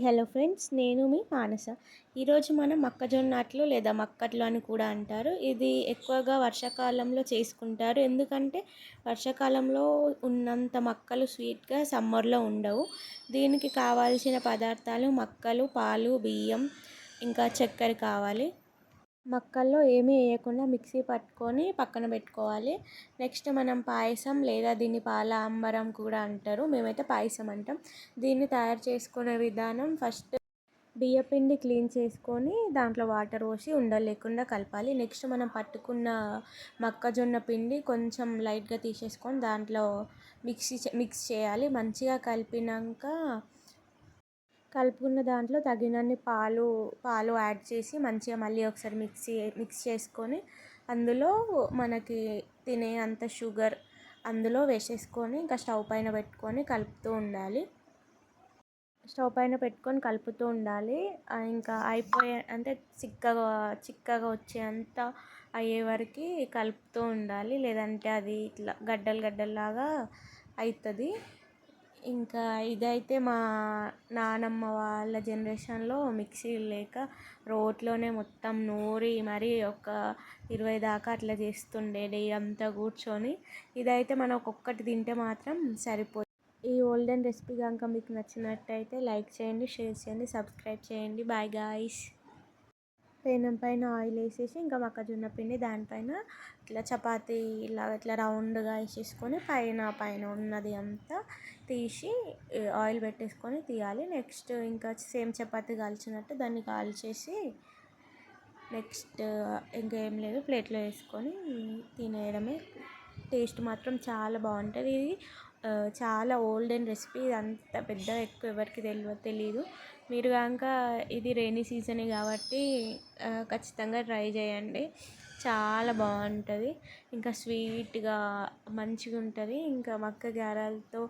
Hello friends, నేను మీ మానస. ఈరోజు మనం మొక్కజొన్న అట్లు లేదా మక్కట్లు అని కూడా అంటారు. ఇది ఎక్కువగా వర్షాకాలంలో చేసుకుంటారు. ఎందుకంటే వర్షాకాలంలో ఉన్నంత మక్కలు స్వీట్గా సమ్మర్లో ఉండవు. దీనికి కావాల్సిన పదార్థాలు మక్కలు, పాలు, బియ్యం, ఇంకా చక్కెర కావాలి. మక్కల్లో ఏమీ వేయకుండా మిక్సీ పట్టుకొని పక్కన పెట్టుకోవాలి. నెక్స్ట్ మనం పాయసం లేదా దీన్ని పాల అంబరం కూడా అంటారు. మేమైతే పాయసం అంటాం. దీన్ని తయారు చేసుకునే విధానం: ఫస్ట్ బియ్యపిండి క్లీన్ చేసుకొని దాంట్లో వాటర్ పోసి ఉండలు లేకుండా కలపాలి. నెక్స్ట్ మనం పట్టుకున్న మొక్కజొన్న పిండి కొంచెం లైట్గా తీసేసుకొని దాంట్లో మిక్స్ చేయాలి. మంచిగా కలిపినాక కలుపుకున్న దాంట్లో తగినన్ని పాలు యాడ్ చేసి మంచిగా మళ్ళీ ఒకసారి మిక్స్ చేసుకొని అందులో మనకి తినే అంత షుగర్ అందులో వేసేసుకొని ఇంకా స్టవ్ పైన పెట్టుకొని కలుపుతూ ఉండాలి. ఇంకా అంటే చిక్కగా వచ్చేంత అయ్యే వరకు కలుపుతూ ఉండాలి. లేదంటే అది ఇట్లా గడ్డల్లాగా అవుతుంది. ఇంకా ఇదైతే మా నానమ్మ వాళ్ళ జనరేషన్లో మిక్సీ లేక రోట్లోనే మొత్తం నూరి మరి ఒక 20 దాకా అట్లా చేస్తుండే డే అంతా కూర్చొని. ఇదైతే మనం ఒక్కొక్కటి తింటే మాత్రం సరిపోతుంది. ఈ ఓల్డెన్ రెసిపీ కనుక మీకు నచ్చినట్టయితే లైక్ చేయండి, షేర్ చేయండి, సబ్స్క్రైబ్ చేయండి. Bye guys. పెనం పైన ఆయిల్ వేసేసి ఇంకా మొక్కజొన్న పిండి దానిపైన ఇట్లా చపాతీ ఇట్లా రౌండ్గా వేసేసుకొని పైన ఉన్నది అంతా తీసి ఆయిల్ పెట్టేసుకొని తీయాలి. నెక్స్ట్ ఇంకా సేమ్ చపాతీ కాల్చినట్టు దాన్ని కాల్చేసి నెక్స్ట్ ఇంకా ఏం లేదు, ప్లేట్లో వేసుకొని తినేయడమే. టేస్ట్ మాత్రం చాలా బాగుంటుంది. ఇది చాలా ఓల్డెన్ రెసిపీ. ఇది అంత పెద్దగా ఎక్కువ ఎవరికి తెలియదు. మీరు కనుక ఇది రైనీ సీజనే కాబట్టి ఖచ్చితంగా ట్రై చేయండి. చాలా బాగుంటుంది. ఇంకా స్వీట్గా మంచిగా ఉంటుంది. ఇంకా మక్క గారెలతో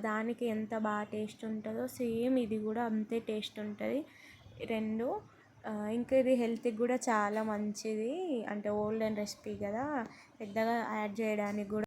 దానికి ఎంత బాగా టేస్ట్ ఉంటుందో సేమ్ ఇది కూడా అంతే టేస్ట్ ఉంటుంది రెండు. ఇంకా ఇది హెల్త్కి కూడా చాలా మంచిది. అంటే ఓల్డెన్ రెసిపీ కదా, పెద్దగా యాడ్ చేయడానికి కూడా